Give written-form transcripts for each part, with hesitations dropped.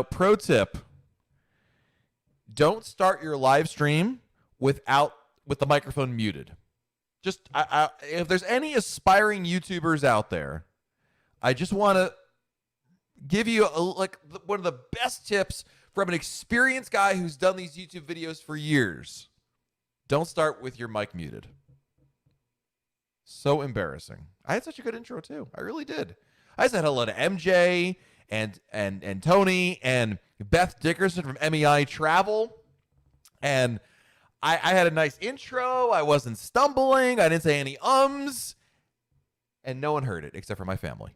Pro tip, don't start your live stream with the microphone muted. Just if there's any aspiring YouTubers out there, I just want to give you one of the best tips from an experienced guy who's done these YouTube videos for years. Don't start with your mic muted. So embarrassing. I had such a good intro too. I really did. I said hello to MJ and Tony and Beth Dickerson from MEI Travel. And I had a nice intro. I wasn't stumbling. I didn't say any ums. And no one heard it except for my family.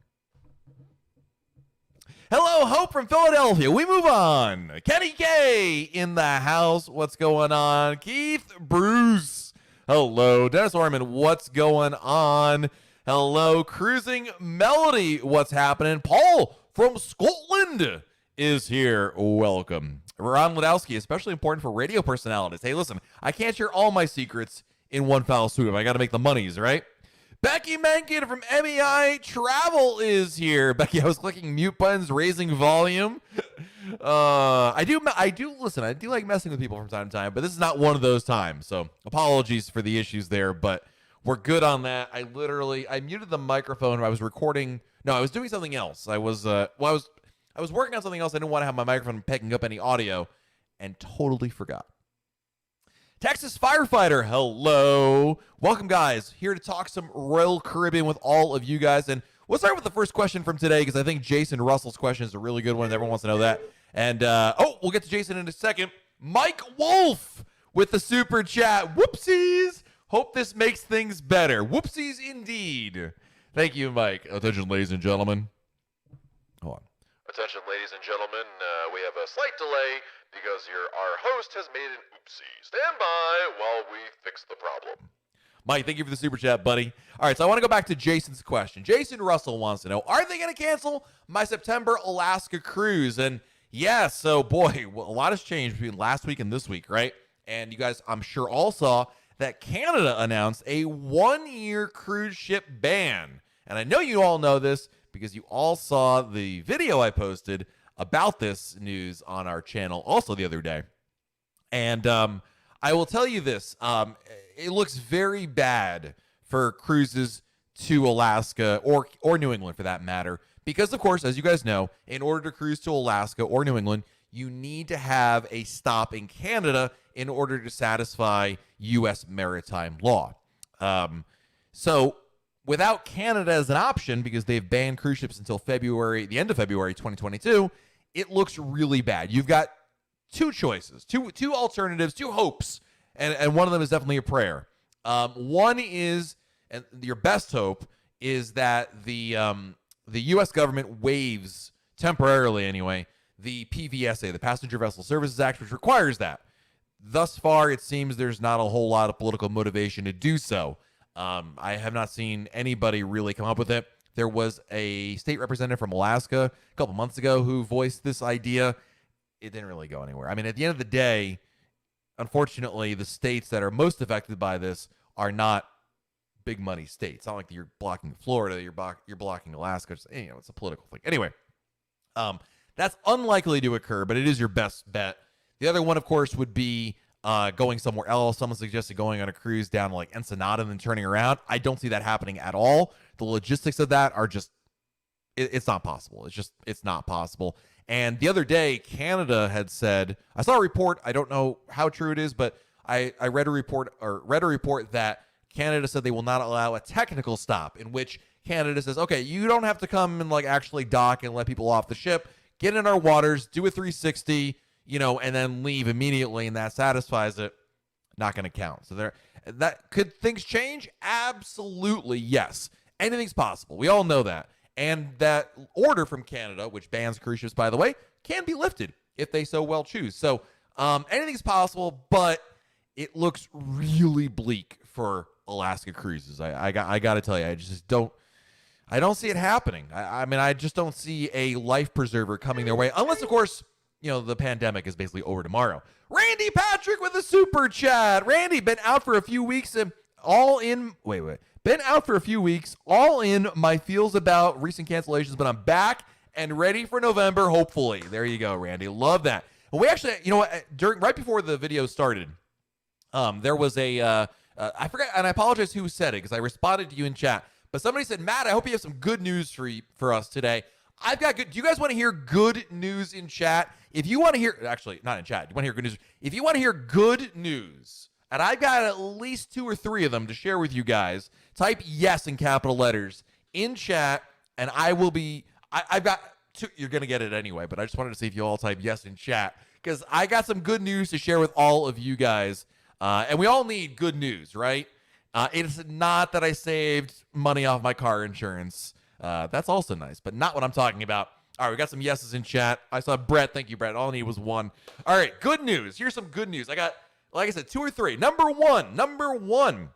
Hello, Hope from Philadelphia. We move on. Kenny K in the house. What's going on? Keith Bruce. Hello. Dennis Orman. What's going on? Hello. Cruising Melody. What's happening? Paul from Scotland is here. Welcome. Ron Ladowski, especially important for radio personalities. Hey, listen, I can't share all my secrets in one foul swoop. I got to make the monies, right? Becky Menken from MEI Travel is here. Becky, I was clicking mute buttons, raising volume. I do listen. I do like messing with people from time to time, but this is not one of those times. So apologies for the issues there, but we're good on that. I muted the microphone. I was recording. No, I was doing something else. I was working on something else. I didn't want to have my microphone picking up any audio, and totally forgot. Texas Firefighter, hello. Welcome, guys. Here to talk some Royal Caribbean with all of you guys. And we'll start with the first question from today because I think Jason Russell's question is a really good one. Everyone wants to know that. And, we'll get to Jason in a second. Mike Wolf with the super chat. Whoopsies. Hope this makes things better. Whoopsies indeed. Thank you, Mike. Attention, ladies and gentlemen. Hold on. Attention, ladies and gentlemen, we have a slight delay because our host has made an oopsie. Stand by while we fix the problem. Mike, thank you for the super chat, buddy. All right, so I want to go back to Jason's question. Jason Russell wants to know, are they going to cancel my September Alaska cruise? And yeah, so boy, a lot has changed between last week and this week, right? And you guys, I'm sure, all saw that Canada announced a 1-year cruise ship ban. And I know you all know this because you all saw the video I posted about this news on our channel also the other day. And I will tell you this. It looks very bad for cruises to Alaska or New England for that matter. Because, of course, as you guys know, in order to cruise to Alaska or New England, you need to have a stop in Canada in order to satisfy U.S. maritime law. So without Canada as an option, because they've banned cruise ships until the end of February 2022, it looks really bad. You've got two choices, two alternatives, two hopes, and one of them is definitely a prayer. One is, and your best hope is that the U.S. government waives, temporarily anyway, the PVSA, the Passenger Vessel Services Act, which requires that. Thus far, it seems there's not a whole lot of political motivation to do so. I have not seen anybody really come up with it. There was a state representative from Alaska a couple months ago who voiced this idea. It didn't really go anywhere. I mean, at the end of the day, unfortunately, the states that are most affected by this are not big money states. It's not like you're blocking Florida, you're blocking Alaska. It's a political thing. Anyway, that's unlikely to occur, but it is your best bet. The other one, of course, would be going somewhere else. Someone suggested going on a cruise down to like Ensenada and then turning around. I don't see that happening at all. The logistics of that are just, it's not possible. It's not possible. And the other day, Canada had said, I saw a report, I don't know how true it is, but I read a report that Canada said they will not allow a technical stop, in which Canada says, okay, you don't have to come and like actually dock and let people off the ship. Get in our waters, do a 360, and then leave immediately, and that satisfies it. Not going to count. So could things change? Absolutely, yes. Anything's possible. We all know that. And that order from Canada, which bans cruise ships, by the way, can be lifted if they so well choose. So anything's possible, but it looks really bleak for Alaska cruises. I got to tell you, I don't see it happening. I mean, I just don't see a life preserver coming their way, unless, of course, the pandemic is basically over tomorrow. Randy Patrick with a super chat. Randy, been out for a few weeks and been out for a few weeks, all in my feels about recent cancellations, but I'm back and ready for November, hopefully. There you go, Randy. Love that. And we actually, you know what, right before the video started, there was I forgot, and I apologize who said it because I responded to you in chat, but somebody said, Matt, I hope you have some good news for us today. I've got good. Do you guys want to hear good news in chat? If you want to hear, actually, not in chat. Do you want to hear good news? If you want to hear good news, and I've got at least 2 or 3 of them to share with you guys, type yes in capital letters in chat, and I will be, I've got 2. You're going to get it anyway, but I just wanted to see if you all type yes in chat because I got some good news to share with all of you guys. And we all need good news, right? It's not that I saved money off my car insurance. That's also nice, but not what I'm talking about. All right, we got some yeses in chat. I saw Brett. Thank you, Brett. All I need was 1. All right, good news. Here's some good news. I got, like I said, 2 or 3. Number one,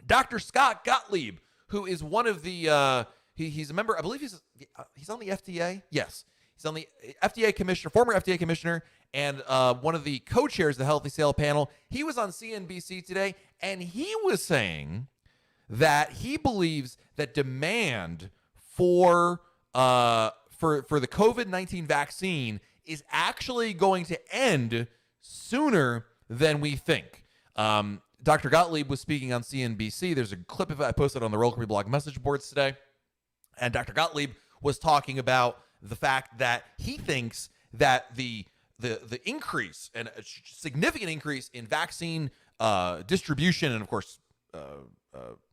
Dr. Scott Gottlieb, who is one of the, he's a member, I believe he's on the FDA. Yes, he's on the FDA commissioner, former FDA commissioner, and one of the co-chairs of the Healthy Sail panel. He was on CNBC today, and he was saying that he believes that demand for the COVID-19 vaccine is actually going to end sooner than we think. Dr. Gottlieb was speaking on CNBC. There's a clip of it I posted on the Roll Creek blog message boards today, and Dr. Gottlieb was talking about the fact that he thinks that the increase and a significant increase in vaccine distribution and, of course,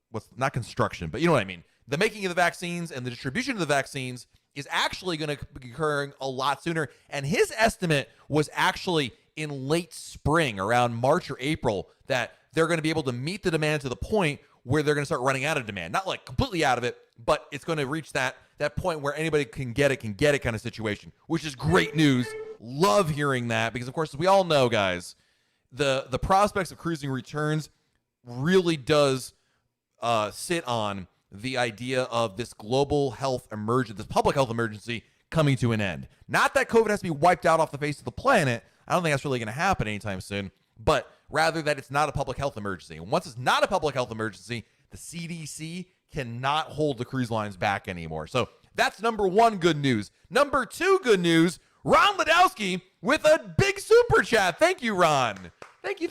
what's not construction, but you know what I mean. The making of the vaccines and the distribution of the vaccines is actually going to be occurring a lot sooner. And his estimate was actually in late spring, around March or April, that they're going to be able to meet the demand to the point where they're going to start running out of demand. Not like completely out of it, but it's going to reach that point where anybody can get it kind of situation, which is great news. Love hearing that because, of course, as we all know, guys, the prospects of cruising returns really does sit on the idea of this global health emergency, this public health emergency coming to an end. Not that COVID has to be wiped out off the face of the planet. I don't think that's really going to happen anytime soon, but rather that it's not a public health emergency. And once it's not a public health emergency, the CDC cannot hold the cruise lines back anymore. So that's number 1 good news. Number 2 good news, Ron Ladowski with a big super chat. Thank you, Ron. Thank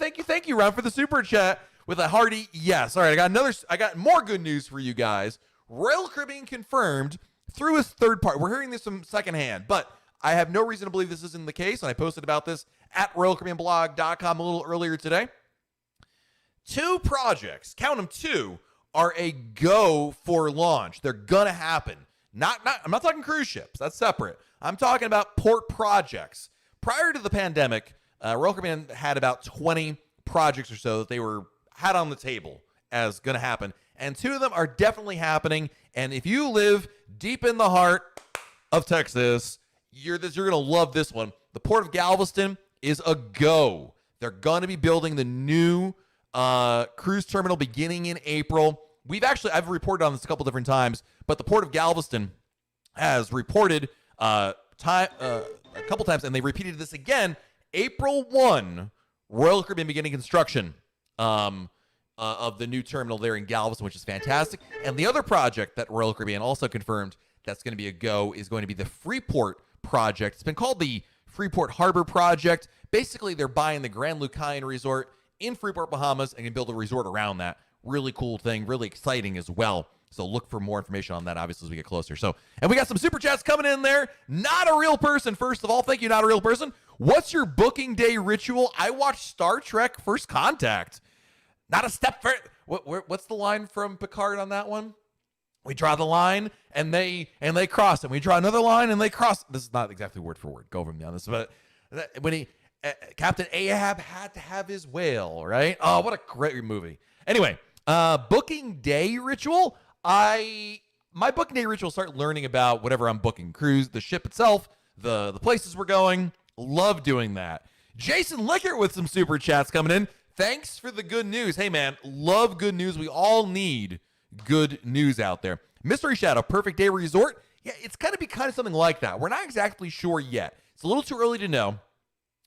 you, Ron, for the super chat with a hearty yes. All right, I got more good news for you guys. Royal Caribbean confirmed through his third party. We're hearing this from secondhand, but I have no reason to believe this isn't the case, and I posted about this at RoyalCaribbeanBlog.com a little earlier today. 2 projects, count them 2, are a go for launch. They're gonna happen. I'm not talking cruise ships. That's separate. I'm talking about port projects. Prior to the pandemic, Royal Caribbean had about 20 projects or so that they had on the table as going to happen. And 2 of them are definitely happening. And if you live deep in the heart of Texas, you're going to love this one. The Port of Galveston is a go. They're going to be building the new cruise terminal beginning in April. I've reported on this a couple different times, but the Port of Galveston has reported a couple times, and they repeated this again. April 1, Royal Caribbean beginning construction of the new terminal there in Galveston, which is fantastic. And the other project that Royal Caribbean also confirmed that's going to be a go is going to be the Freeport project. It's been called the Freeport Harbor Project. Basically, they're buying the Grand Lucayan Resort in Freeport, Bahamas, and can build a resort around that. Really cool thing, really exciting as well. So look for more information on that, obviously, as we get closer. And we got some super chats coming in there. Not a real person, first of all. Thank you, not a real person. What's your booking day ritual? I watched Star Trek First Contact. Not a step further. What's the line from Picard on that one? We draw the line and they cross it. We draw another line and they cross. This is not exactly word for word. Go over me on this, but when Captain Ahab had to have his whale, right? Oh, what a great movie. Anyway, booking day ritual. My booking day ritual, start learning about whatever I'm booking. Cruise, the ship itself, the places we're going. Love doing that. Jason Lickert with some super chats coming in. Thanks for the good news. Hey, man, love good news. We all need good news out there. Mystery Shadow, Perfect Day Resort. Yeah, it's going to be kind of something like that. We're not exactly sure yet. It's a little too early to know.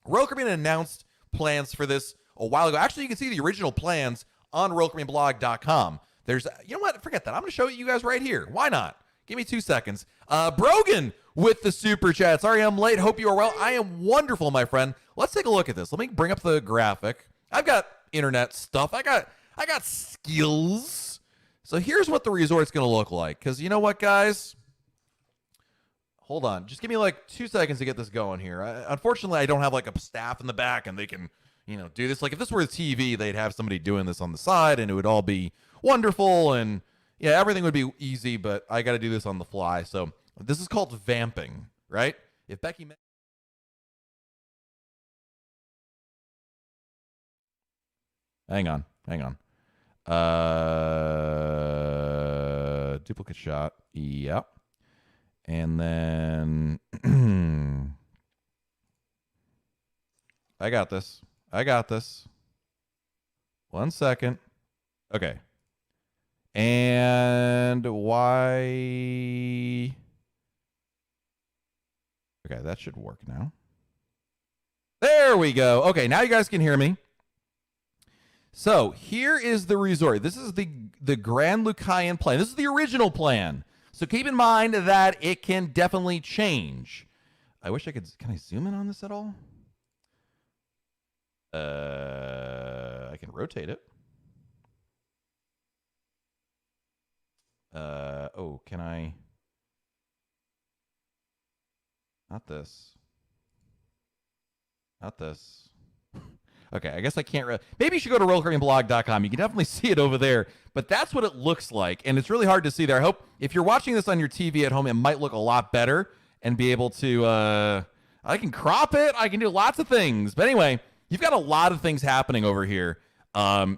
Royal Caribbean announced plans for this a while ago. Actually, you can see the original plans on RoyalCaribbeanBlog.com. There's, you know what? Forget that. I'm going to show you guys right here. Why not? Give me 2 seconds. Brogan with the super chat. Sorry I'm late. Hope you are well. I am wonderful, my friend. Let's take a look at this. Let me bring up the graphic. I've got internet stuff. I got skills. So here's what the resort's going to look like. Because you know what, guys? Hold on. Just give me like 2 seconds to get this going here. Unfortunately, I don't have like a staff in the back and they can, do this. Like if this were a TV, they'd have somebody doing this on the side and it would all be wonderful and yeah, everything would be easy, but I got to do this on the fly. So this is called vamping, right? If Becky... Hang on. Duplicate shot. Yep. And then I got this. 1 second. Okay. And why? Okay, that should work now. There we go. Okay, now you guys can hear me. So here is the resort. This is the Grand Lucayan plan. This is the original plan. So keep in mind that it can definitely change. I wish I could. Can I zoom in on this at all? I can rotate it. Oh, can I? Not this. Okay, I guess I can't. Maybe you should go to rollercoastblog.com. You can definitely see it over there, but that's what it looks like, and it's really hard to see there. I hope if you're watching this on your TV at home, it might look a lot better and be able to. I can crop it. I can do lots of things, but anyway, you've got a lot of things happening over here.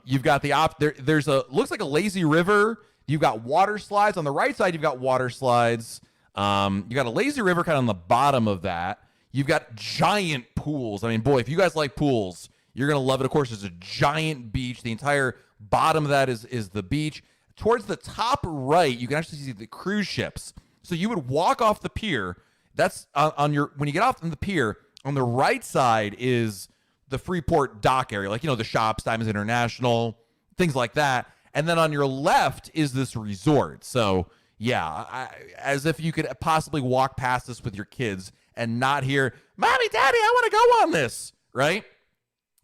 You've got there's looks like a lazy river. You've got water slides on the right side. You've got water slides. You got a lazy river kind of on the bottom of that. You've got giant pools. I mean, boy, if you guys like pools, you're going to love it. Of course, there's a giant beach. The entire bottom of that is the beach. Towards the top right, you can actually see the cruise ships. So you would walk off the pier. That's when you get off on the pier, on the right side is the Freeport dock area, like, the shops, Diamonds International, things like that. And then on your left is this resort. So, yeah, as if you could possibly walk past this with your kids and not hear, Mommy, Daddy, I want to go on this, right?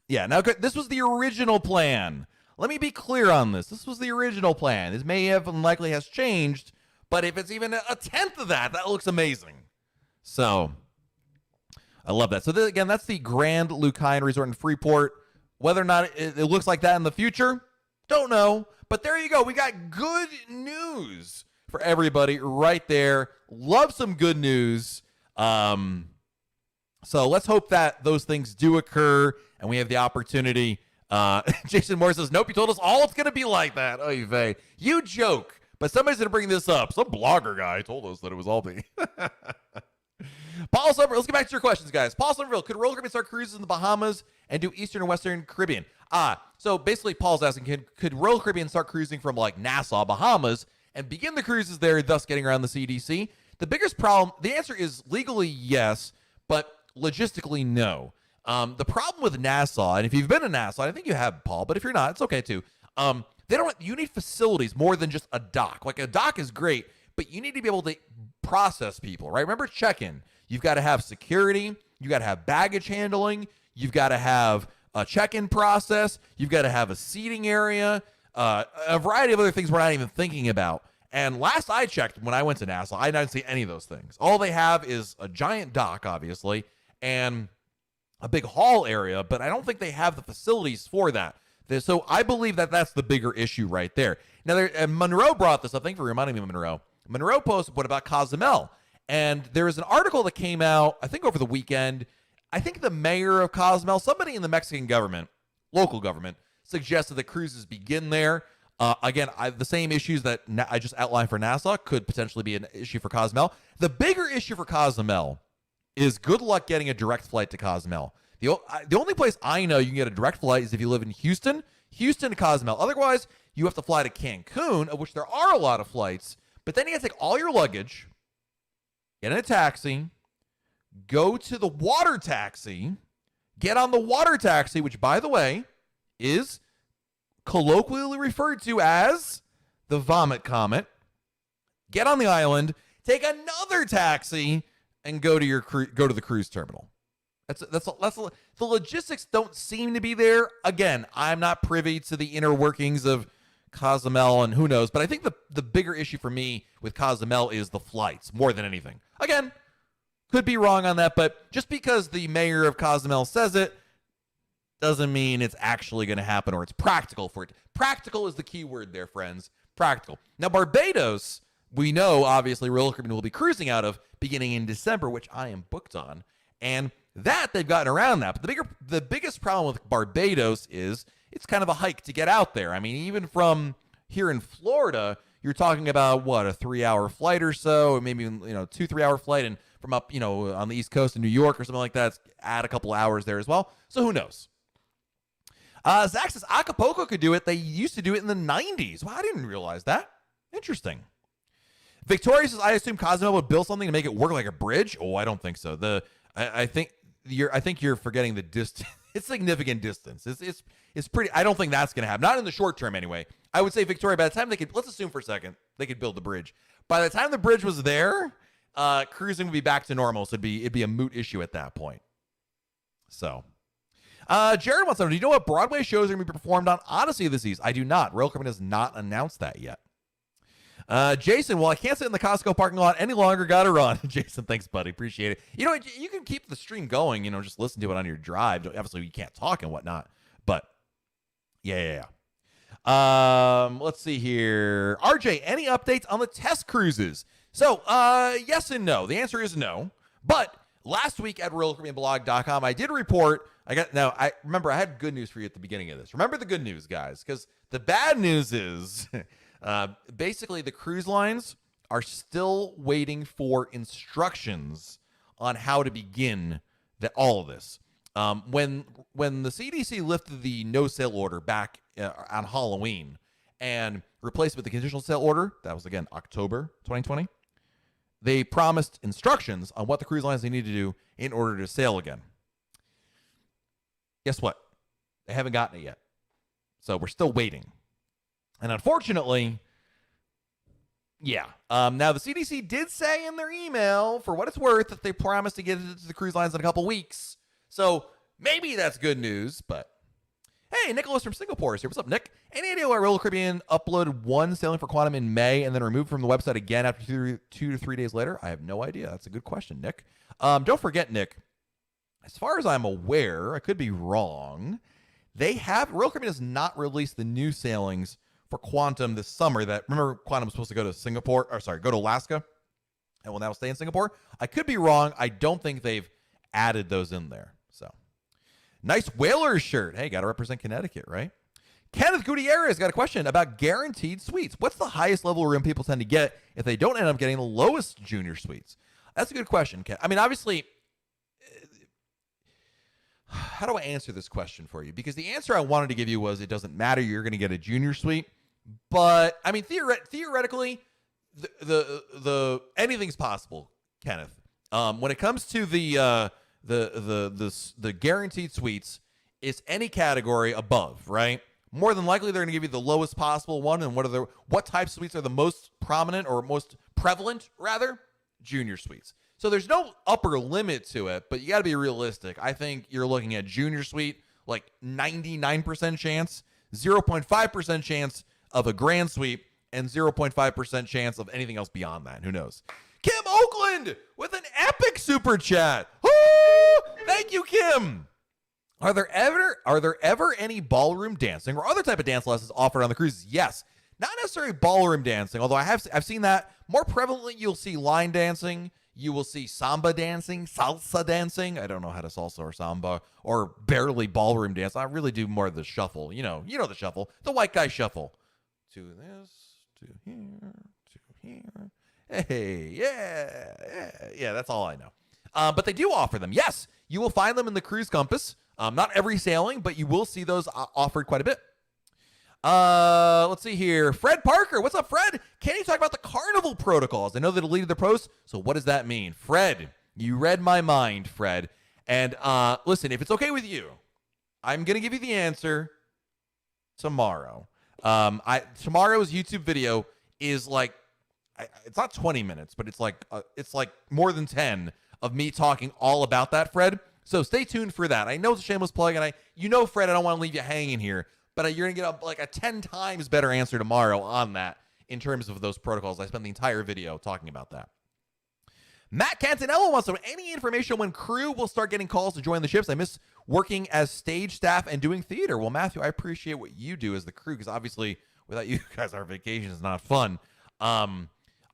Yeah, now this was the original plan. Let me be clear on this. This was the original plan. This may have and likely has changed, but if it's even a tenth of that, that looks amazing. So, I love that. So, again, that's the Grand Lucayan Resort in Freeport. Whether or not it looks like that in the future, don't know. But there you go. We got good news for everybody right there. Love some good news. So let's hope that those things do occur and we have the opportunity. Jason Moore says, nope, you told us all it's going to be like that. Oy vey. You joke, but somebody's going to bring this up. Some blogger guy told us that it was all me. Paul Somerville, let's get back to your questions, guys. Paul Somerville, could roller Caribbean start cruises in the Bahamas and do Eastern and Western Caribbean? So basically Paul's asking, could Royal Caribbean start cruising from like Nassau, Bahamas, and begin the cruises there, thus getting around the CDC? The biggest problem, the answer is legally yes, but logistically no. The problem with Nassau, and if you've been to Nassau, I think you have, Paul, but if you're not, it's okay too. You need facilities more than just a dock. Like a dock is great, but you need to be able to process people, right? Remember check-in. You've got to have security. You got to have baggage handling. You've got to have a check-in process. You've got to have a seating area, a variety of other things we're not even thinking about. And last I checked, when I went to Nassau, I didn't see any of those things. All they have is a giant dock, obviously, and a big hall area, but I don't think they have the facilities for that. So I believe that that's the bigger issue right there. Now, Monroe brought this up. Thank you for reminding me of Monroe. Monroe posted, what about Cozumel? And there was an article that came out, I think over the weekend. I think the mayor of Cozumel, somebody in the Mexican government, local government, suggested that cruises begin there. Again, the same issues that I just outlined for Nassau could potentially be an issue for Cozumel. The bigger issue for Cozumel is good luck getting a direct flight to Cozumel. The only place I know you can get a direct flight is if you live in Houston to Cozumel. Otherwise, you have to fly to Cancun, of which there are a lot of flights. But then you have to take all your luggage, get in a taxi, go to the water taxi, get on the water taxi, which, by the way, is colloquially referred to as the Vomit Comet, get on the island, take another taxi and go to the cruise terminal. The logistics don't seem to be there. Again, I'm not privy to the inner workings of Cozumel and who knows, but I think the bigger issue for me with Cozumel is the flights more than anything. Again, could be wrong on that, but just because the mayor of Cozumel says it doesn't mean it's actually going to happen or it's practical for it. Practical is the key word there, friends. Practical. Now, Barbados, we know, obviously, Royal Caribbean will be cruising out of beginning in December, which I am booked on. And that, they've gotten around that. But the biggest problem with Barbados is it's kind of a hike to get out there. I mean, even from here in Florida, you're talking about, what, a 3-hour flight or so, or maybe, 2-3 hour flight. And from up, on the East Coast in New York or something like that, add a couple hours there as well. So who knows? Zach says Acapulco could do it. They used to do it in the 90s. Wow, I didn't realize that. Interesting. Victoria says, I assume Cozumel would build something to make it work like a bridge. Oh, I don't think so. I think you're forgetting the distance. It's significant distance. It's pretty. I don't think that's going to happen. Not in the short term, anyway. I would say Victoria. By the time let's assume for a second they could build the bridge. By the time the bridge was there, cruising would be back to normal. So it'd be a moot issue at that point. So. Jared wants to know, do you know what Broadway shows are going to be performed on Odyssey this season? I do not. Royal Caribbean has not announced that yet. Jason, well, I can't sit in the Costco parking lot any longer. Got to run. Jason, thanks, buddy. Appreciate it. You can keep the stream going, just listen to it on your drive. Obviously, you can't talk and whatnot. But, yeah. Let's see here. RJ, any updates on the test cruises? So, yes and no. The answer is no. But last week at RoyalCaribbeanBlog.com, I did report... I remember I had good news for you at the beginning of this. Remember the good news, guys, because the bad news is basically the cruise lines are still waiting for instructions on how to begin all of this. When the CDC lifted the no sale order back on Halloween and replaced it with the conditional sale order, that was again October 2020. They promised instructions on what the cruise lines they need to do in order to sail again. Guess what? They haven't gotten it yet. So we're still waiting. And unfortunately, yeah. Now, the CDC did say in their email, for what it's worth, that they promised to get it to the cruise lines in a couple weeks. So maybe that's good news, but... Hey, Nicholas from Singapore is here. What's up, Nick? Any idea why Royal Caribbean uploaded one sailing for Quantum in May and then removed from the website again after 2 to 3 days later? I have no idea. That's a good question, Nick. Don't forget, Nick, as far as I'm aware, I could be wrong, Royal Caribbean has not released the new sailings for Quantum this summer. Remember, Quantum was supposed to go to go to Alaska, and will now stay in Singapore. I could be wrong. I don't think they've added those in there. So, nice Whalers shirt. Hey, got to represent Connecticut, right? Kenneth Gutierrez got a question about guaranteed suites. What's the highest level room people tend to get if they don't end up getting the lowest junior suites? That's a good question, Ken. I mean, obviously... How do I answer this question for you? Because the answer I wanted to give you was it doesn't matter. You're going to get a junior suite. But, I mean, theoretically, the anything's possible, Kenneth. When it comes to the guaranteed suites, it's any category above, right? More than likely, they're going to give you the lowest possible one. And what type of suites are the most prominent or most prevalent, rather? Junior suites. So there's no upper limit to it, but you got to be realistic. I think you're looking at junior suite, like 99% chance, 0.5% chance of a grand suite, and 0.5% chance of anything else beyond that. Who knows? Kim Oakland with an epic super chat. Woo! Thank you, Kim. Are there ever any ballroom dancing or other type of dance lessons offered on the cruises? Yes. Not necessarily ballroom dancing, although I've seen that more prevalently. You'll see line dancing. You will see samba dancing, salsa dancing. I don't know how to salsa or samba or barely ballroom dance. I really do more of the shuffle. You know the shuffle, the white guy shuffle. To this, to here, to here. Hey, yeah. That's all I know. But they do offer them. Yes, you will find them in the Cruise Compass. Not every sailing, but you will see those offered quite a bit. Let's see here. Fred Parker. What's up, Fred? Can you talk about the carnival protocols? I know they deleted the post, so what does that mean? Fred, you read my mind, Fred. And listen, if it's okay with you, I'm going to give you the answer tomorrow. Tomorrow's YouTube video is like, it's not 20 minutes, but it's like more than 10 of me talking all about that, Fred. So stay tuned for that. I know it's a shameless plug, and Fred, I don't want to leave you hanging here, but you're going to get a 10 times better answer tomorrow on that in terms of those protocols. I spent the entire video talking about that. Matt Cantanello wants to know any information when crew will start getting calls to join the ships. I miss working as stage staff and doing theater. Well, Matthew, I appreciate what you do as the crew, because obviously without you guys, our vacation is not fun. I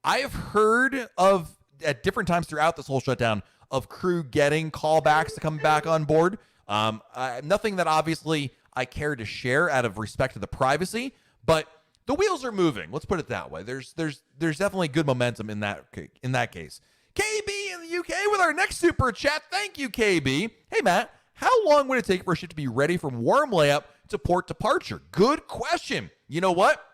have heard of, at different times throughout this whole shutdown, of crew getting callbacks to come back on board. Nothing that obviously I care to share out of respect to the privacy, but the wheels are moving. Let's put it that way. There's definitely good momentum in that case. KB in the UK with our next super chat. Thank you, KB. Hey, Matt, how long would it take for a ship to be ready from warm layup to port departure? Good question. You know what?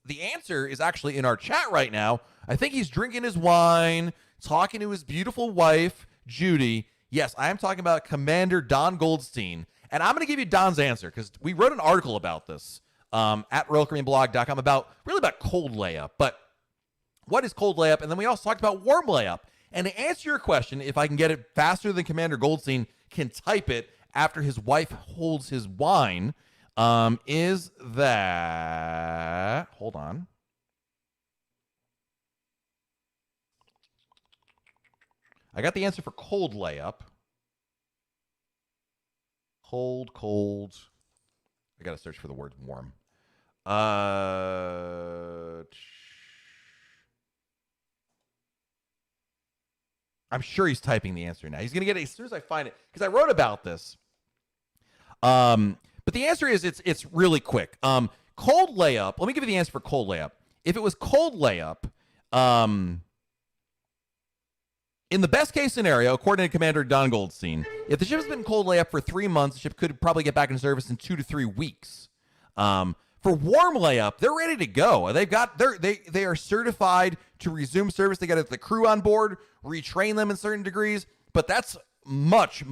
The answer is actually in our chat right now. I think he's drinking his wine, talking to his beautiful wife, Judy. Yes, I am talking about Commander Don Goldstein. And I'm going to give you Don's answer, because we wrote an article about this at RoyalCaribbeanBlog.com about cold layup. But what is cold layup? And then we also talked about warm layup. And to answer your question, if I can get it faster than Commander Goldstein can type it after his wife holds his wine, is that... Hold on. I got the answer for cold layup. Cold. I got to search for the word warm. I'm sure he's typing the answer now. He's going to get it as soon as I find it, because I wrote about this. But the answer is it's really quick. Cold layup. Let me give you the answer for cold layup. If it was cold layup, in the best case scenario, according to Commander Don Goldstein, if the ship has been cold layup for 3 months, the ship could probably get back into service in 2 to 3 weeks. For warm layup, they're ready to go. They are certified to resume service. They got the crew on board, retrain them in certain degrees, but that's much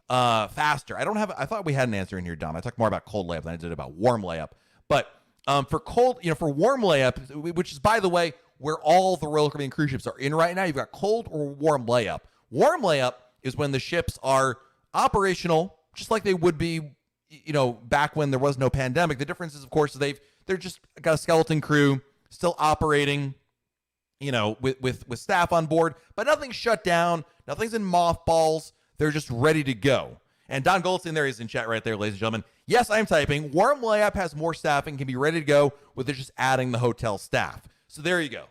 faster. I thought we had an answer in here, Don. I talked more about cold layup than I did about warm layup. But for warm layup, which is, by the way, where all the Royal Caribbean cruise ships are in right now, you've got cold or warm layup. Warm layup is when the ships are operational, just like they would be, back when there was no pandemic. The difference is, of course, they're just got a skeleton crew still operating, with staff on board, but nothing's shut down, nothing's in mothballs. They're just ready to go. And Don Goldstein there is in chat right there, ladies and gentlemen. Yes, I'm typing. Warm layup has more staffing, can be ready to go with just adding the hotel staff. So there you go.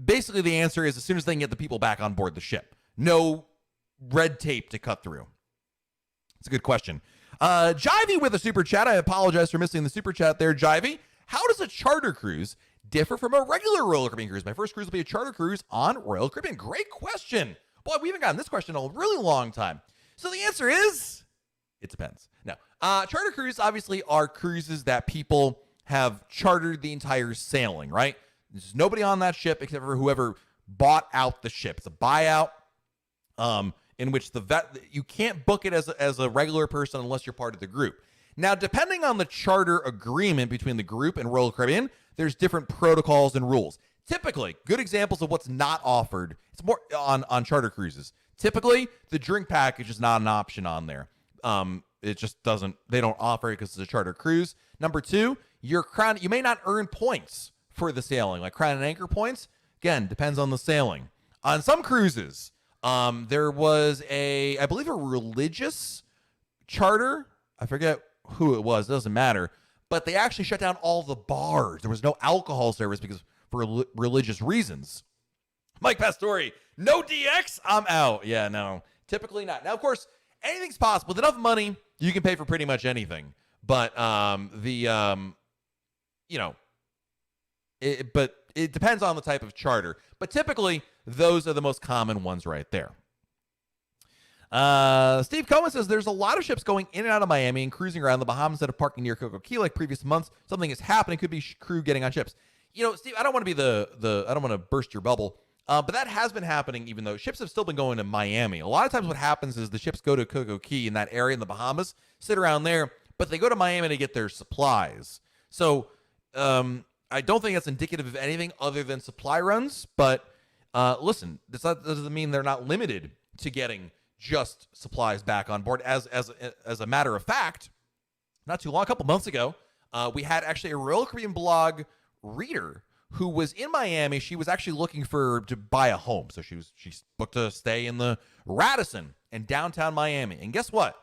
Basically, the answer is as soon as they can get the people back on board the ship. No red tape to cut through. It's a good question. Jivey with a super chat. I apologize for missing the super chat there, Jivey. How does a charter cruise differ from a regular Royal Caribbean cruise? My first cruise will be a charter cruise on Royal Caribbean. Great question. Boy, we haven't gotten this question in a really long time. So the answer is, it depends. No. Charter cruises obviously are cruises that people have chartered the entire sailing, right? There's nobody on that ship except for whoever bought out the ship. It's a buyout in which you can't book it as a regular person unless you're part of the group. Now, depending on the charter agreement between the group and Royal Caribbean, there's different protocols and rules. Typically, good examples of what's not offered, it's more on charter cruises. Typically, the drink package is not an option on there. It just doesn't, they don't offer it because it's a charter cruise. Number 2, you may not earn points for the sailing, like crown and anchor points. Again, depends on the sailing. On some cruises, there was I believe a religious charter. I forget who it was, it doesn't matter. But they actually shut down all the bars. There was no alcohol service because for religious reasons. Mike Pastore, no DX, I'm out. Yeah, no, typically not. Now, of course, anything's possible. With enough money, you can pay for pretty much anything. But it depends on the type of charter. But typically, those are the most common ones right there. Steve Cohen says there's a lot of ships going in and out of Miami and cruising around the Bahamas instead of parking near Coco Key like previous months. Something is happening. Could be crew getting on ships. Steve, I don't want to be I don't want to burst your bubble. But that has been happening, even though ships have still been going to Miami. A lot of times what happens is the ships go to Coco Key in that area in the Bahamas, sit around there, but they go to Miami to get their supplies. So I don't think that's indicative of anything other than supply runs. But Listen, that doesn't mean they're not limited to getting just supplies back on board. As a matter of fact, not too long, a couple months ago, we had actually a Royal Caribbean blog reader who was in Miami. She was actually looking to buy a home. So she's booked to stay in the Radisson in downtown Miami. And guess what?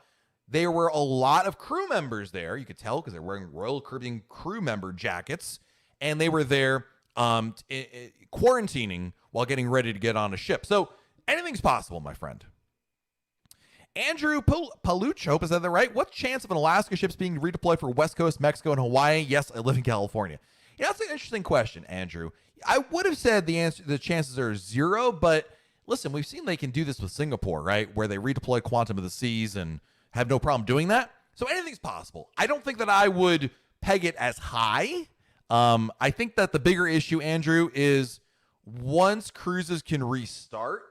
There were a lot of crew members there. You could tell because they're wearing Royal Caribbean crew member jackets. And they were there quarantining while getting ready to get on a ship. So anything's possible, my friend. Andrew Paluch, hope I said that right. What chance of an Alaska ship's being redeployed for West Coast, Mexico, and Hawaii? Yes, I live in California. Yeah, that's an interesting question, Andrew. I would have said the chances are 0, but listen, we've seen they can do this with Singapore, right? Where they redeploy Quantum of the Seas and have no problem doing that. So anything's possible. I don't think that I would peg it as high. I think that the bigger issue, Andrew, is once cruises can restart,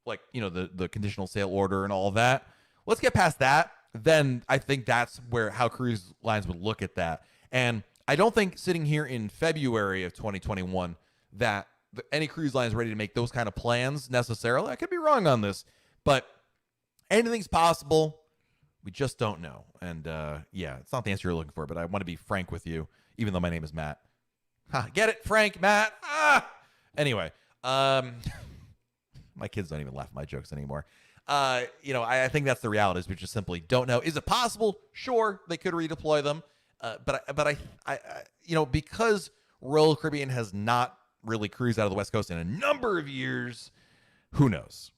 like, the conditional sail order and all of that, let's get past that. Then I think that's how cruise lines would look at that. And I don't think sitting here in February of 2021 that any cruise line is ready to make those kind of plans necessarily. I could be wrong on this, but anything's possible. We just don't know. And it's not the answer you're looking for, but I want to be frank with you, even though my name is Matt. Get it, Frank, Matt? Anyway, my kids don't even laugh at my jokes anymore. I think that's the reality is we just simply don't know. Is it possible? Sure, they could redeploy them. But I because Royal Caribbean has not really cruised out of the West Coast in a number of years, who knows?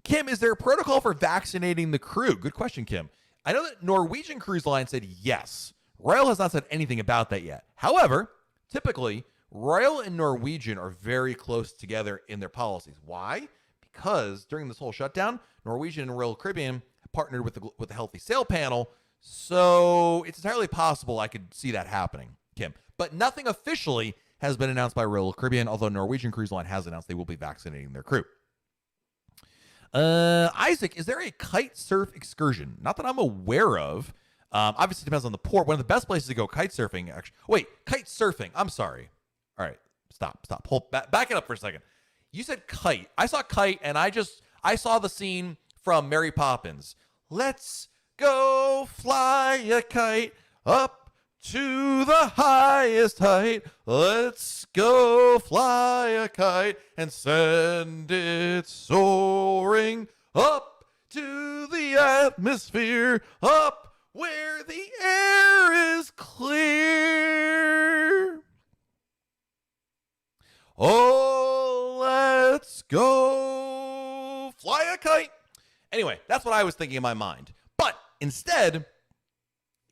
Kim, is there a protocol for vaccinating the crew? Good question, Kim. I know that Norwegian Cruise Line said yes. Royal has not said anything about that yet. However, typically, Royal and Norwegian are very close together in their policies. Why? Because during this whole shutdown, Norwegian and Royal Caribbean partnered with the Healthy Sail Panel. So it's entirely possible I could see that happening, Kim. But nothing officially has been announced by Royal Caribbean, although Norwegian Cruise Line has announced they will be vaccinating their crew. Isaac, is there a kite surf excursion? Not that I'm aware of. Obviously, it depends on the port. One of the best places to go kite surfing, actually. Wait, kite surfing. I'm sorry. All right, stop. Back it up for a second. You said kite. I saw kite, and I saw the scene from Mary Poppins. Let's go fly a kite up to the highest height. Let's go fly a kite and send it soaring up to the atmosphere, up where the air is clear. Oh, let's go fly a kite. Anyway, that's what I was thinking in my mind. But instead,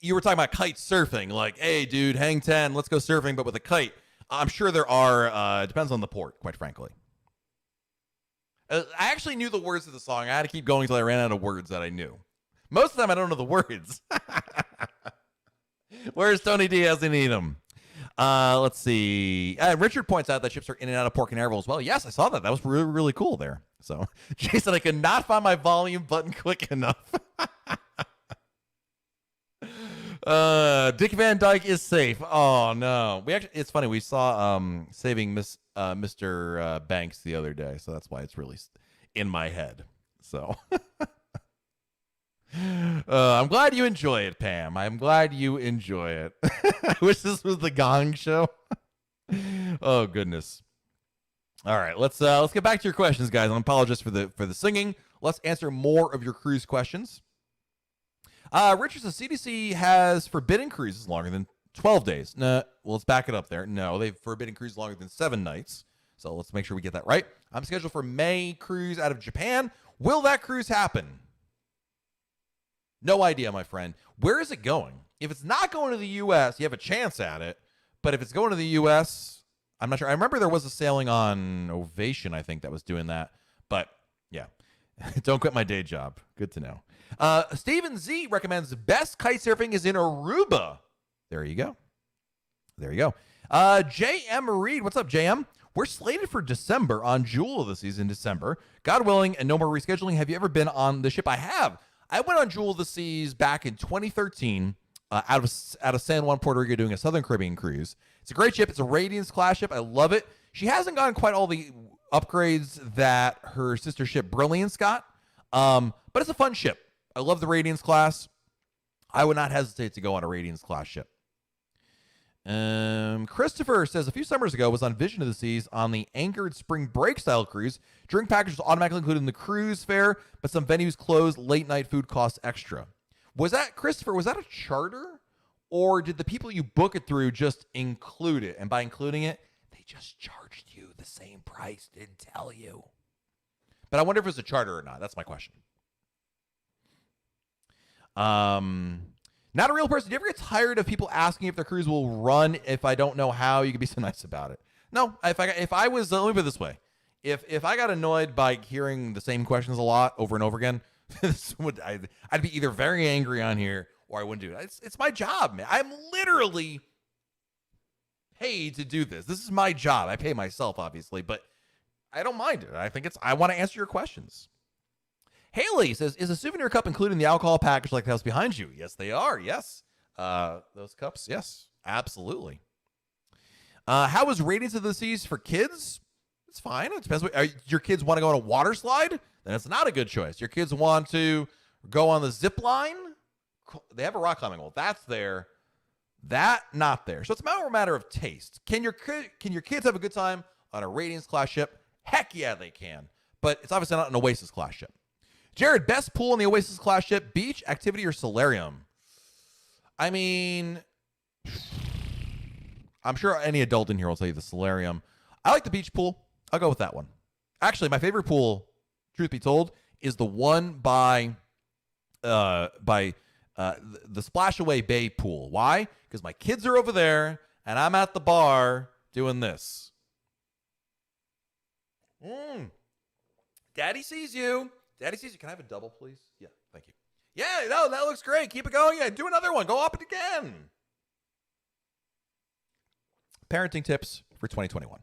you were talking about kite surfing. Like, hey, dude, hang 10, let's go surfing, but with a kite. I'm sure there are. It depends on the port, quite frankly. I actually knew the words of the song. I had to keep going until I ran out of words that I knew. Most of the time, I don't know the words. Where's Tony Diaz and Edom? Let's see. Richard points out that ships are in and out of Port Canaveral as well. Yes, I saw that. That was really, really cool there. So, Jason, I could not find my volume button quick enough. Dick Van Dyke is safe. Oh no, it's funny. We saw Saving Mr. Banks the other day, so that's why it's really in my head. So, I'm glad you enjoy it, Pam. I'm glad you enjoy it. I wish this was the Gong Show. Oh goodness. All right, let's get back to your questions, guys. I apologize for the singing. Let's answer more of your cruise questions. Richard says CDC has forbidden cruises longer than 12 days. Well, let's back it up there. No, they've forbidden cruises longer than 7 nights. So let's make sure we get that right. I'm scheduled for May cruise out of Japan. Will that cruise happen? No idea, my friend. Where is it going? If it's not going to the U.S., you have a chance at it. But if it's going to the U.S., I'm not sure. I remember there was a sailing on Ovation, I think, that was doing that. But, yeah. Don't quit my day job. Good to know. Stephen Z recommends best kite surfing is in Aruba. There you go. J.M. Reed. What's up, J.M.? We're slated for December on Jewel of the Seas in December. God willing, and no more rescheduling. Have you ever been on the ship? I have. I went on Jewel of the Seas back in 2013 out of San Juan, Puerto Rico, doing a Southern Caribbean cruise. It's a great ship. It's a Radiance class ship. I love it. She hasn't gone quite all the upgrades that her sister ship Brilliance got. But it's a fun ship. I love the Radiance class. I would not hesitate to go on a Radiance class ship. Christopher says a few summers ago was on Vision of the Seas on the anchored spring break style cruise. Drink package was automatically included in the cruise fare, but some venues closed. Late night food costs extra. Was that, Christopher, was that a charter? Or did the people you book it through just include it? And by including it, they just charged you the same price, didn't tell you. But I wonder if it's a charter or not. That's my question. Not a real person. Do you ever get tired of people asking if their cruise will run if I don't know how? You can be so nice about it. No, if I was, let me put it this way. If I got annoyed by hearing the same questions a lot over and over again, I'd be either very angry on here or I wouldn't do it. It's my job, man. I'm literally paid to do this. This is my job. I pay myself, obviously, but I don't mind it. I want to answer your questions. Haley says, is a souvenir cup included in the alcohol package like the house behind you? Yes, they are. Yes. Those cups. Yes, absolutely. How is Radiance of the Seas for kids? It's fine. It depends. Your kids want to go on a water slide? Then it's not a good choice. Your kids want to go on the zip line? They have a rock climbing wall. That's there. That not there. So it's a matter of taste. Can your kids have a good time on a Radiance class ship? Heck yeah, they can. But it's obviously not an Oasis class ship. Jared, best pool in the Oasis class ship, beach, activity, or solarium? I mean, I'm sure any adult in here will tell you the solarium. I like the beach pool. I'll go with that one. Actually, my favorite pool, truth be told, is the one by the Splashaway Bay pool. Why? Because my kids are over there, and I'm at the bar doing this. Daddy sees you. Daddy sees you. Can I have a double, please? Yeah, thank you. Yeah, no, that looks great. Keep it going. Yeah, do another one. Go up it again. Parenting tips for 2021.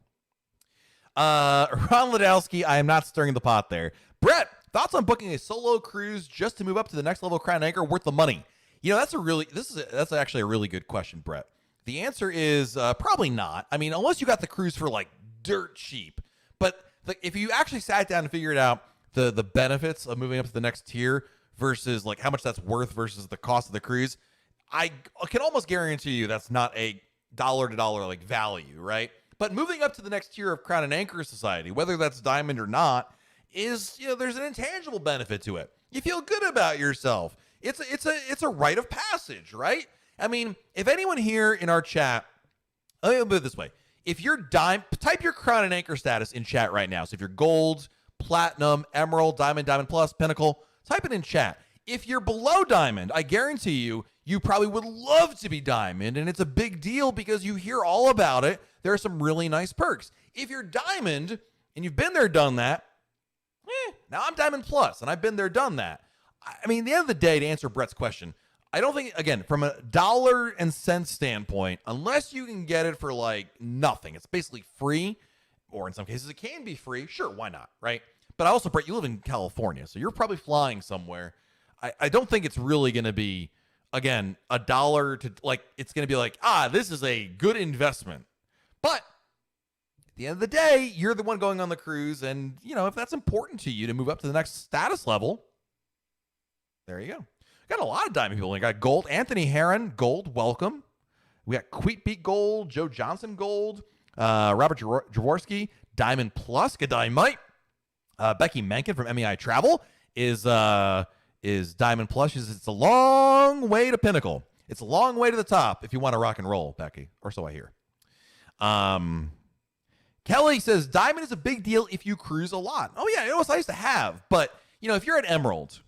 Ron Ladowski, I am not stirring the pot there. Brett, thoughts on booking a solo cruise just to move up to the next level of Crown Anchor worth the money? You know, that's actually a really good question, Brett. The answer is probably not. I mean, unless you got the cruise for like dirt cheap. But if you actually sat down and figured out the benefits of moving up to the next tier versus like how much that's worth versus the cost of the cruise, I can almost guarantee you that's not a dollar to dollar like value, right? But moving up to the next tier of Crown and Anchor Society, whether that's Diamond or not, is, you know, there's an intangible benefit to it. You feel good about yourself. It's a rite of passage, right? I mean, if anyone here in our chat, let me put it this way. If you're type your Crown and Anchor status in chat right now. So if you're gold, platinum, emerald, diamond, diamond plus, pinnacle, type it in chat. If you're below diamond, I guarantee you probably would love to be diamond, and it's a big deal because you hear all about it. There are some really nice perks. If you're diamond and you've been there, done that, now I'm diamond plus, and I've been there, done that. I mean, at the end of the day, to answer Brett's question, I don't think, again, from a dollar and cents standpoint, unless you can get it for like nothing, it's basically free, or in some cases it can be free. Sure, why not, right? But also, Brett, you live in California, so you're probably flying somewhere. I don't think it's really going to be, again, a dollar to, like, it's going to be like, this is a good investment. But at the end of the day, you're the one going on the cruise, and, you know, if that's important to you to move up to the next status level, there you go. Got a lot of diamond people. We got gold. Anthony Heron, gold, welcome. We got Queetbeat gold, Joe Johnson gold, Robert Jaworski, diamond plus, G'day, Becky Menken from MEI Travel is diamond plus. She says it's a long way to pinnacle. It's a long way to the top if you want to rock and roll, Becky, or so I hear. Kelly says diamond is a big deal if you cruise a lot. Oh yeah, it was nice to have, but you know, if you're at Emerald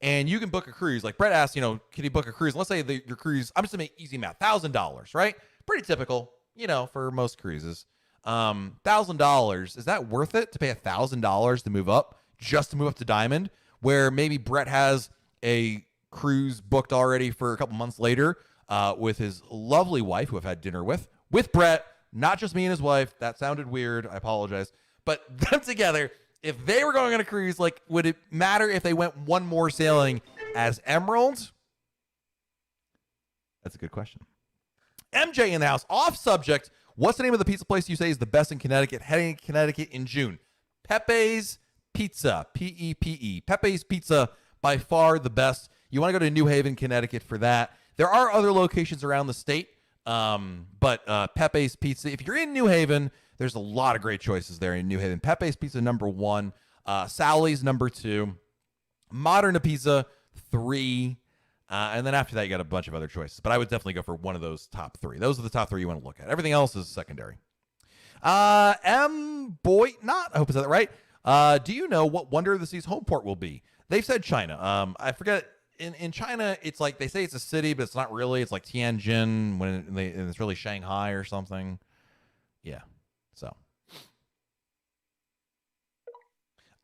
and you can book a cruise, like Brett asked, you know, can you book a cruise? Let's say your cruise, I'm just gonna make easy math, $1,000, right? Pretty typical, you know, for most cruises. $1,000, is that worth it to pay $1,000 to move up, just to move up to diamond, where maybe Brett has a cruise booked already for a couple months later with his lovely wife, who I've had dinner with Brett, not just me and his wife. That sounded weird. I apologize. But them together, if they were going on a cruise, like, would it matter if they went one more sailing as Emerald? That's a good question. MJ in the house, off subject. What's the name of the pizza place you say is the best in Connecticut? Heading to Connecticut in June. Pepe's Pizza. P-E-P-E. Pepe's Pizza, by far the best. You want to go to New Haven, Connecticut for that. There are other locations around the state, but Pepe's Pizza. If you're in New Haven, there's a lot of great choices there in New Haven. Pepe's Pizza, number 1. Sally's, number 2. Modern Pizza, 3. And then after that, you got a bunch of other choices. But I would definitely go for one of those top 3. Those are the top 3 you want to look at. Everything else is secondary. M. Boy, I hope I said that right. Do you know what Wonder of the Sea's home port will be? They've said China. I forget. In China, it's like they say it's a city, but it's not really. It's like Tianjin and it's really Shanghai or something. Yeah. So.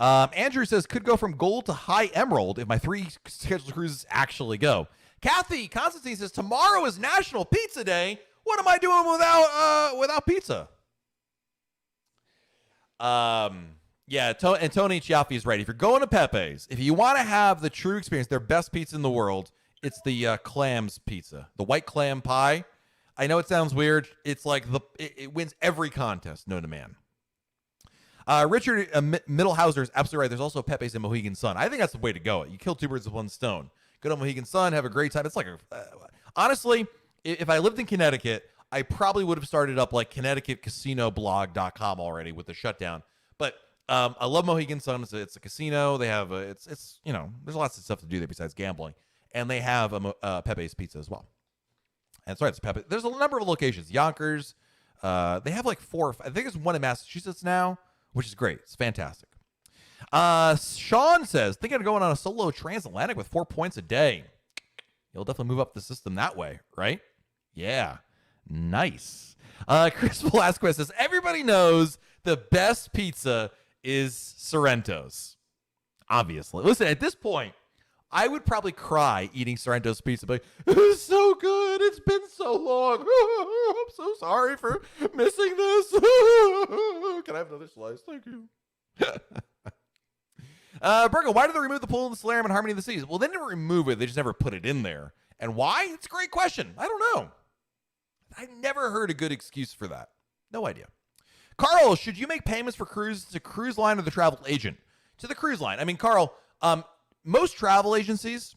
Andrew says, could go from gold to high emerald if my 3 scheduled cruises actually go. Kathy Constantine says, tomorrow is National Pizza Day. What am I doing without pizza? Yeah, and Tony Chiaffi is right. If you're going to Pepe's, if you want to have the true experience, their best pizza in the world, it's the clams pizza, the white clam pie. I know it sounds weird. It's like it wins every contest known to man. Richard Middlehauser is absolutely right. There's also Pepe's in Mohegan Sun. I think that's the way to go. You kill 2 birds with 1 stone. Go to Mohegan Sun, have a great time. It's like honestly, if I lived in Connecticut, I probably would have started up like ConnecticutCasinoBlog.com already with the shutdown. But I love Mohegan Sun. It's a casino. They have it's there's lots of stuff to do there besides gambling, and they have a Pepe's Pizza as well. And that's right, it's Pepe. There's a number of locations. Yonkers. They have like 4. I think there's one in Massachusetts now, which is great. It's fantastic. Sean says, thinking of going on a solo transatlantic with 4 points a day. You'll definitely move up the system that way, right? Yeah. Nice. Chris Velasquez says, everybody knows the best pizza is Sorrento's. Obviously. Listen, at this point, I would probably cry eating Sorrento's pizza. But it's so good. It's been so long. I'm so sorry for missing this. Can I have another slice? Thank you. Burgo, why did they remove the pool in the solarium in Harmony of the Seas? Well, they didn't remove it. They just never put it in there. And why? It's a great question. I don't know. I never heard a good excuse for that. No idea. Carl, should you make payments for cruises to cruise line or the travel agent? To the cruise line. I mean, Carl, most travel agencies,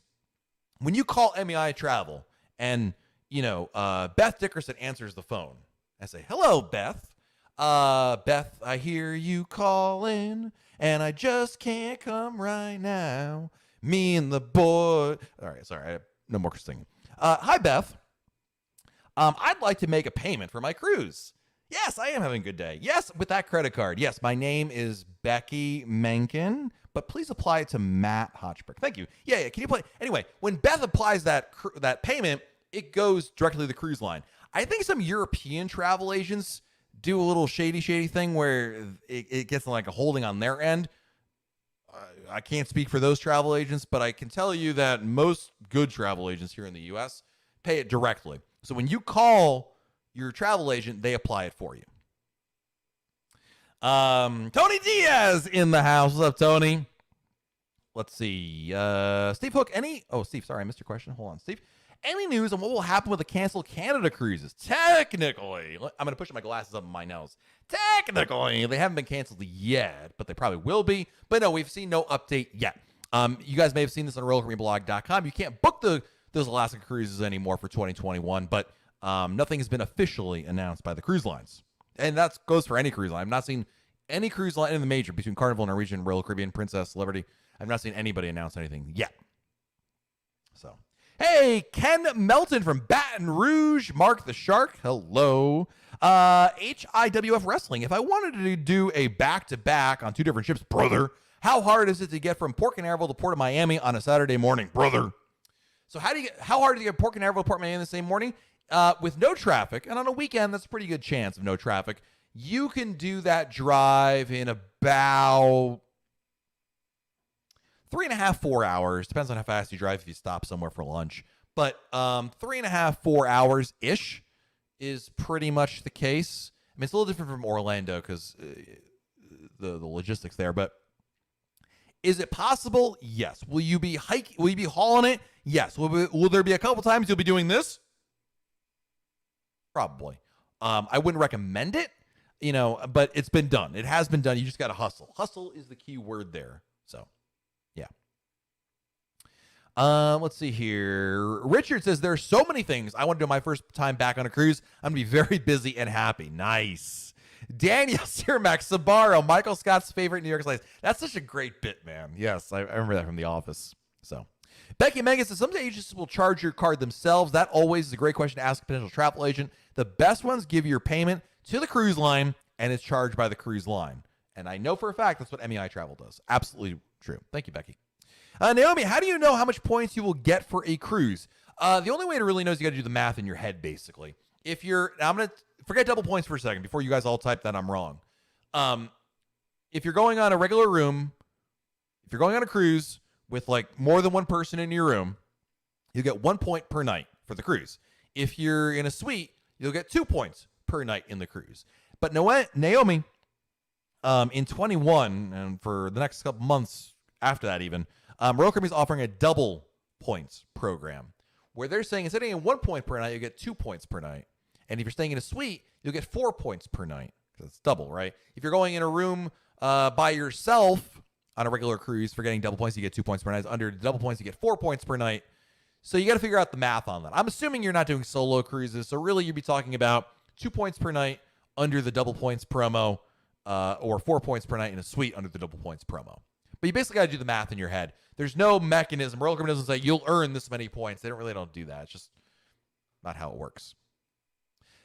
when you call MEI Travel and, Beth Dickerson answers the phone, I say, hello, Beth. Beth, I hear you calling, and I just can't come right now. Me and the boy. All right, sorry, no more singing. Hi, Beth. I'd like to make a payment for my cruise. Yes, I am having a good day. Yes, with that credit card. Yes, my name is Becky Menken, but please apply it to Matt Hotchberg. Thank you. Yeah. Can you play? Anyway, when Beth applies that payment, it goes directly to the cruise line. I think some European travel agents do a little shady thing where it gets like a holding on their end. I can't speak for those travel agents, but I can tell you that most good travel agents here in the U.S. pay it directly. So when you call your travel agent, they apply it for you. Tony Diaz in the house. What's up, Tony? Let's see. Steve Hook, Steve, sorry, I missed your question. Hold on, Steve. Any news on what will happen with the canceled Canada cruises? Technically, I'm going to push my glasses up my nose. Technically, they haven't been canceled yet, but they probably will be. But no, we've seen no update yet. You guys may have seen this on RoyalCaribbeanBlog.com. You can't book those Alaska cruises anymore for 2021, but nothing has been officially announced by the cruise lines. And that goes for any cruise line. I've not seen any cruise line in the major between Carnival, Norwegian, Royal Caribbean, Princess, Liberty. I've not seen anybody announce anything yet. So, hey, Ken Melton from Baton Rouge, Mark the Shark, hello. HIWF Wrestling, if I wanted to do a back-to-back on 2 different ships, brother, how hard is it to get from Port Canaveral to Port of Miami on a Saturday morning, brother? So how hard is it to get Port Canaveral to Port of Miami the same morning? With no traffic, and on a weekend, that's a pretty good chance of no traffic. You can do that drive in about 3.5, 4 hours. Depends on how fast you drive if you stop somewhere for lunch. But 3.5, 4 hours-ish is pretty much the case. I mean, it's a little different from Orlando because the logistics there. But is it possible? Yes. Will you be hiking? Will you be hauling it? Yes. Will there be a couple times you'll be doing this? Probably. I wouldn't recommend it, but it's been done. It has been done. You just got to hustle. Hustle is the key word there. So, yeah. Let's see here. Richard says, there are so many things I want to do my first time back on a cruise. I'm going to be very busy and happy. Nice. Daniel Sirmac, Sabaro, Michael Scott's favorite New York slice. That's such a great bit, man. Yes, I remember that from The Office. So, Becky Megan says, some agencies will charge your card themselves. That always is a great question to ask a potential travel agent. The best ones give your payment to the cruise line, and it's charged by the cruise line. And I know for a fact that's what MEI Travel does. Absolutely true. Thank you, Becky. Naomi, how do you know how much points you will get for a cruise? The only way to really know is you got to do the math in your head, basically. I'm going to forget double points for a second before you guys all type that I'm wrong. If you're going on a regular room, if you're going on a cruise with like more than one person in your room, you get 1 point per night for the cruise. If you're in a suite, you'll get 2 points per night in the cruise. But Naomi, in 21, and for the next couple months after that even, Royal Caribbean is offering a double points program where they're saying instead of getting 1 point per night, you get 2 points per night. And if you're staying in a suite, you'll get 4 points per night because it's double, right? If you're going in a room by yourself on a regular cruise for getting double points, you get 2 points per night. Under double points, you get 4 points per night. So you got to figure out the math on that. I'm assuming you're not doing solo cruises, so really you'd be talking about 2 points per night under the double points promo, or 4 points per night in a suite under the double points promo. But you basically got to do the math in your head. There's no mechanism. Royal Caribbean doesn't say you'll earn this many points. They don't do that. It's just not how it works.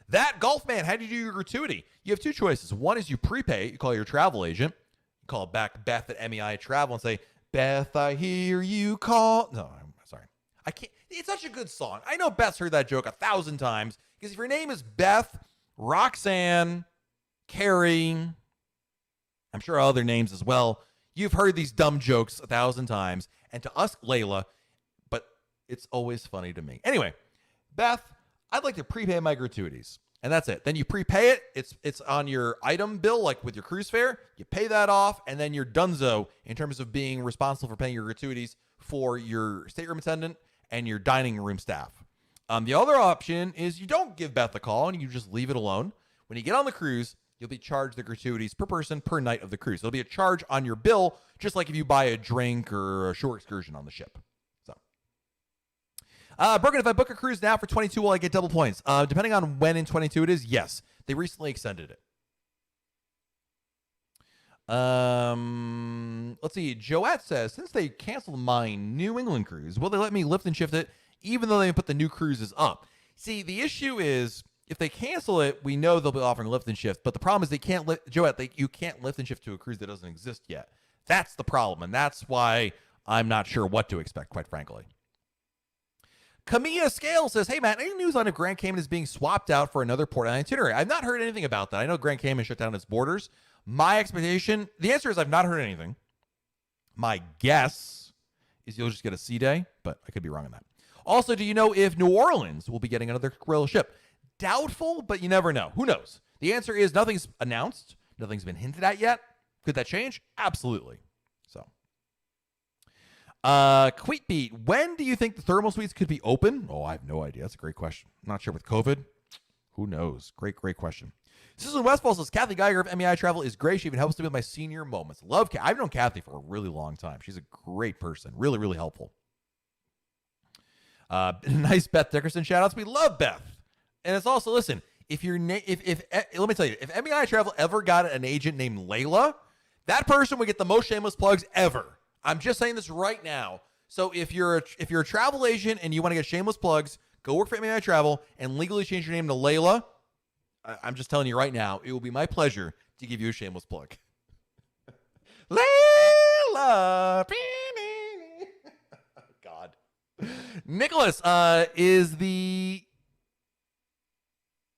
That golf man, how do you do your gratuity? You have two choices. One is you prepay. You call your travel agent. You call back Beth at MEI Travel and say, Beth, I hear you call. No, I'm sorry. I can't. It's such a good song. I know Beth's heard that joke 1,000 times because if your name is Beth, Roxanne, Carrie, I'm sure other names as well, you've heard these dumb jokes 1,000 times. And to us, Layla, but it's always funny to me. Anyway, Beth, I'd like to prepay my gratuities. And that's it. Then you prepay it. It's on your item bill, like with your cruise fare. You pay that off, and then you're donezo in terms of being responsible for paying your gratuities for your stateroom attendant and your dining room staff. The other option is you don't give Beth a call and you just leave it alone. When you get on the cruise, you'll be charged the gratuities per person per night of the cruise. There'll be a charge on your bill, just like if you buy a drink or a shore excursion on the ship. Brogan, if I book a cruise now for 22, will I get double points? Depending on when in 22 it is, yes. They recently extended it. Let's see. Joette says, since they canceled my New England cruise, will they let me lift and shift it even though they put the new cruises up? See, the issue is if they cancel it, we know they'll be offering lift and shift. But the problem is they can't you can't lift and shift to a cruise that doesn't exist yet. That's the problem. And that's why I'm not sure what to expect, quite frankly. Camilla Scale says, hey, Matt, any news on if Grand Cayman is being swapped out for another port on itinerary? I've not heard anything about that. I know Grand Cayman shut down its borders. My expectation, the answer is I've not heard anything. My guess is you'll just get a sea day, but I could be wrong on that. Also, do you know if New Orleans will be getting another Krill ship? Doubtful, but you never know. Who knows? The answer is nothing's announced. Nothing's been hinted at yet. Could that change? Absolutely. Queetbeat, when do you think the thermal suites could be open? Oh, I have no idea. That's a great question. I'm not sure with COVID. Who knows? Great question. Susan Westfall says, Kathy Geiger of MEI Travel is great. She even helps me with my senior moments. Love Kathy. I've known Kathy for a really long time. She's a great person. Really, really helpful. Nice Beth Dickerson shout-outs. We love Beth. And it's also, listen, if you're, if let me tell you, if MEI Travel ever got an agent named Layla, that person would get the most shameless plugs ever. I'm just saying this right now. So if you're a travel agent and you want to get shameless plugs, go work for MEI Travel and legally change your name to Layla. I'm just telling you right now, it will be my pleasure to give you a shameless plug. Layla. God. Nicholas is the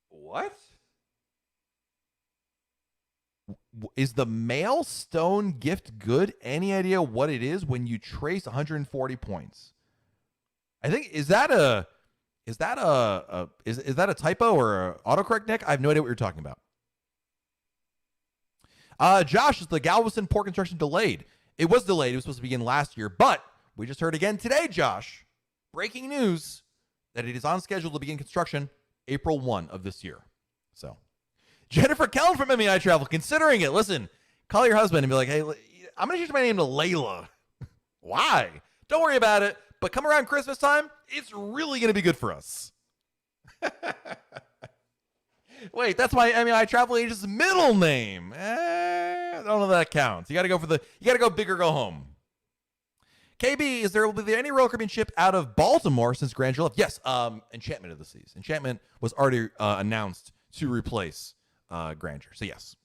what? Is the Mailstone gift good? Any idea what it is when you trace 140 points? I think is that a typo or a autocorrect, Nick? I have no idea what you're talking about. Josh, is the Galveston port construction delayed? It was delayed. It was supposed to begin last year, but we just heard again today, Josh, breaking news that it is on schedule to begin construction April 1 of this year. So, Jennifer Kellen from MEI Travel, considering it. Listen, call your husband and be like, hey, I'm going to change my name to Layla. Why? Don't worry about it. But come around Christmas time, it's really going to be good for us. Wait, that's my MEI Travel agent's middle name. I don't know if that counts. You got to go big or go home. KB, will there any Royal Caribbean ship out of Baltimore since Grandeur left? Yes, Enchantment of the Seas. Enchantment was already announced to replace Grandeur. So yes.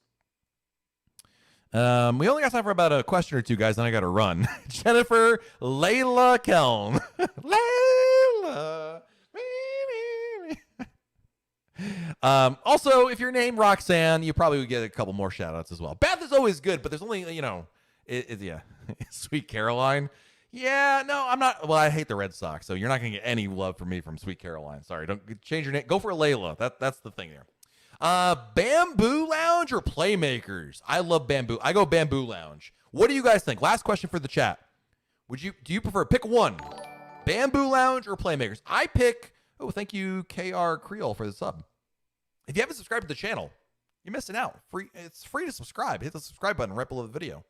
We only got time for about a question or two, guys, then I got to run. Jennifer Layla Kelm. Layla. Also, if your name Roxanne, you probably would get a couple more shout outs as well. Beth is always good, but there's only, yeah. Sweet Caroline. Yeah, no, I'm not. Well, I hate the Red Sox, so you're not going to get any love from me from Sweet Caroline. Sorry, don't change your name. Go for Layla. That's the thing there. Bamboo Lounge or Playmakers? I love Bamboo. I go Bamboo Lounge. What do you guys think? Last question for the chat. Do you prefer pick one? Bamboo Lounge or Playmakers? I pick. Oh, thank you, KR Creole, for the sub. If you haven't subscribed to the channel, you're missing out. It's free to subscribe. Hit the subscribe button right below the video.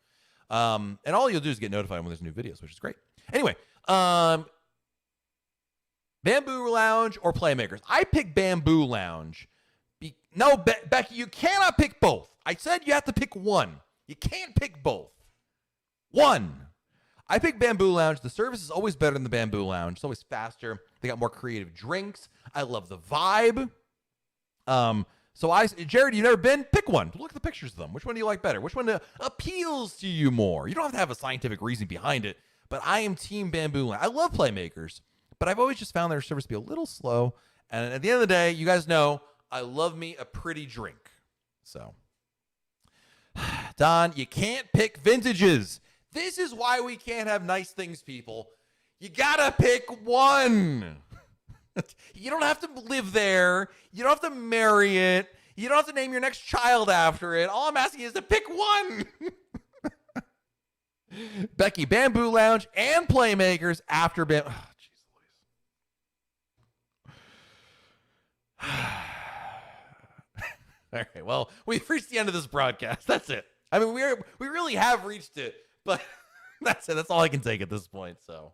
And all you'll do is get notified when there's new videos, which is great. Anyway, Bamboo Lounge or Playmakers? I pick Bamboo Lounge. No, Becky, you cannot pick both. I said you have to pick one. You can't pick both. One. I pick Bamboo Lounge. The service is always better than the Bamboo Lounge. It's always faster. They got more creative drinks. I love the vibe. So Jared, you've never been? Pick one. Look at the pictures of them. Which one do you like better? Which one appeals to you more? You don't have to have a scientific reason behind it, but I am team Bamboo Lounge. I love Playmakers, but I've always just found their service to be a little slow. And at the end of the day, you guys know I love me a pretty drink. So, Don, you can't pick vintages. This is why we can't have nice things, people. You gotta pick one. You don't have to live there. You don't have to marry it. You don't have to name your next child after it. All I'm asking is to pick one. Becky, Bamboo Lounge and Playmakers after Bamboo. Oh, jeez Louise. All right, well, we've reached the end of this broadcast. That's it. I mean, we really have reached it, but that's it. That's all I can take at this point. So,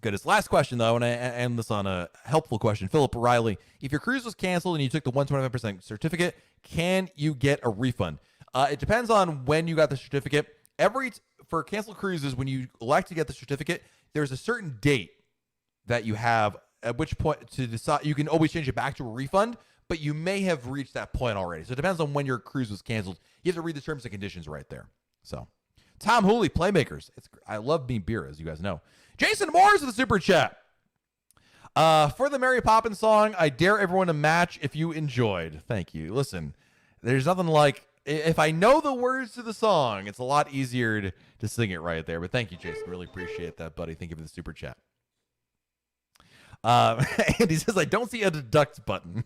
goodness. Last question, though, and I end this on a helpful question. Philip Riley, if your cruise was canceled and you took the 125% certificate, can you get a refund? It depends on when you got the certificate. For canceled cruises, when you elect to get the certificate, there's a certain date that you have at which point to decide. You can always change it back to a refund, but you may have reached that point already. So it depends on when your cruise was canceled. You have to read the terms and conditions right there. So, Tom Hooley, Playmakers. I love me beer, as you guys know. Jason Morris with the super chat. For the Mary Poppins song, I dare everyone to match if you enjoyed. Thank you. Listen, there's nothing like, if I know the words to the song, it's a lot easier to sing it right there. But thank you, Jason. Really appreciate that, buddy. Thank you for the super chat. And he says, I don't see a deduct button.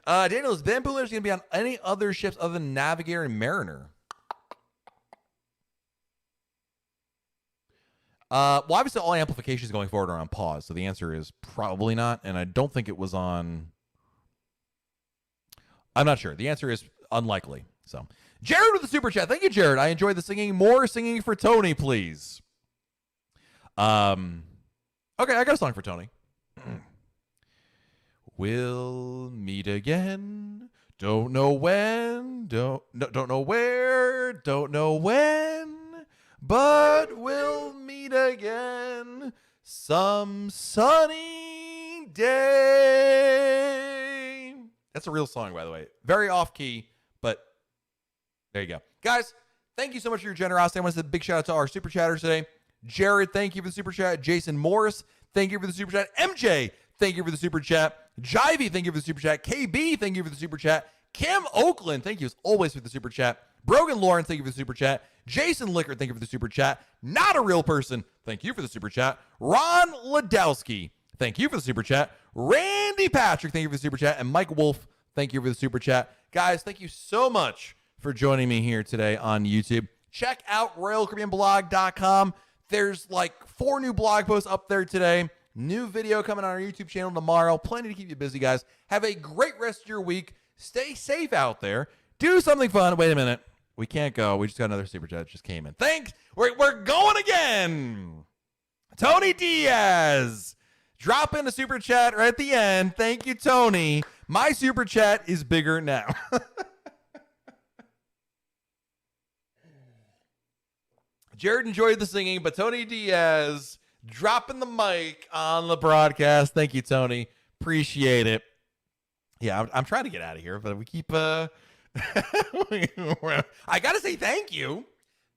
Daniel, is Bamboo Lounge going to be on any other ships other than Navigator and Mariner? Well, obviously, all amplifications going forward are on pause. So the answer is probably not. And I don't think it was on. I'm not sure. The answer is unlikely. So, Jared with the super chat. Thank you, Jared. I enjoyed the singing. More singing for Tony, please. Okay, I got a song for Tony. We'll meet again. Don't know when. Don't know where. Don't know when. But we'll meet again some sunny day. That's a real song, by the way. Very off key, but there you go. Guys, thank you so much for your generosity. I want to say a big shout out to our super chatters today. Jared, thank you for the super chat. Jason Morris, thank you for the super chat. MJ, thank you for the super chat. Jivey, thank you for the super chat. KB, thank you for the super chat. Kim Oakland, thank you as always for the super chat. Brogan Lawrence, thank you for the super chat. Jason Licker, thank you for the super chat. Not a real person, thank you for the super chat. Ron Ladowski, thank you for the super chat. Randy Patrick, thank you for the super chat. And Mike Wolf, thank you for the super chat. Guys, thank you so much for joining me here today on YouTube. Check out RoyalCaribbeanBlog.com. There's like 4 new blog posts up there today. New video coming on our YouTube channel tomorrow. Plenty to keep you busy, guys. Have a great rest of your week. Stay safe out there. Do something fun. Wait a minute. We can't go. We just got another super chat that just came in. Thanks. We're going again. Tony Diaz. Drop in a super chat right at the end. Thank you, Tony. My super chat is bigger now. Jared enjoyed the singing, but Tony Diaz dropping the mic on the broadcast. Thank you, Tony. Appreciate it. Yeah, I'm trying to get out of here, but we keep... I got to say thank you.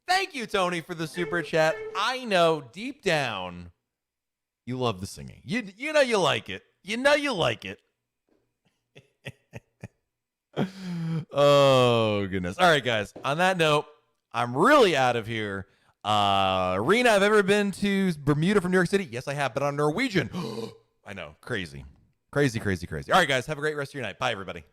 Thank you, Tony, for the super chat. I know deep down you love the singing. You know you like it. You know you like it. Oh, goodness. All right, guys. On that note, I'm really out of here. Rena, I've ever been to Bermuda from New York City? Yes, I have, but on Norwegian. I know. Crazy. Crazy, crazy, crazy. All right, guys. Have a great rest of your night. Bye, everybody.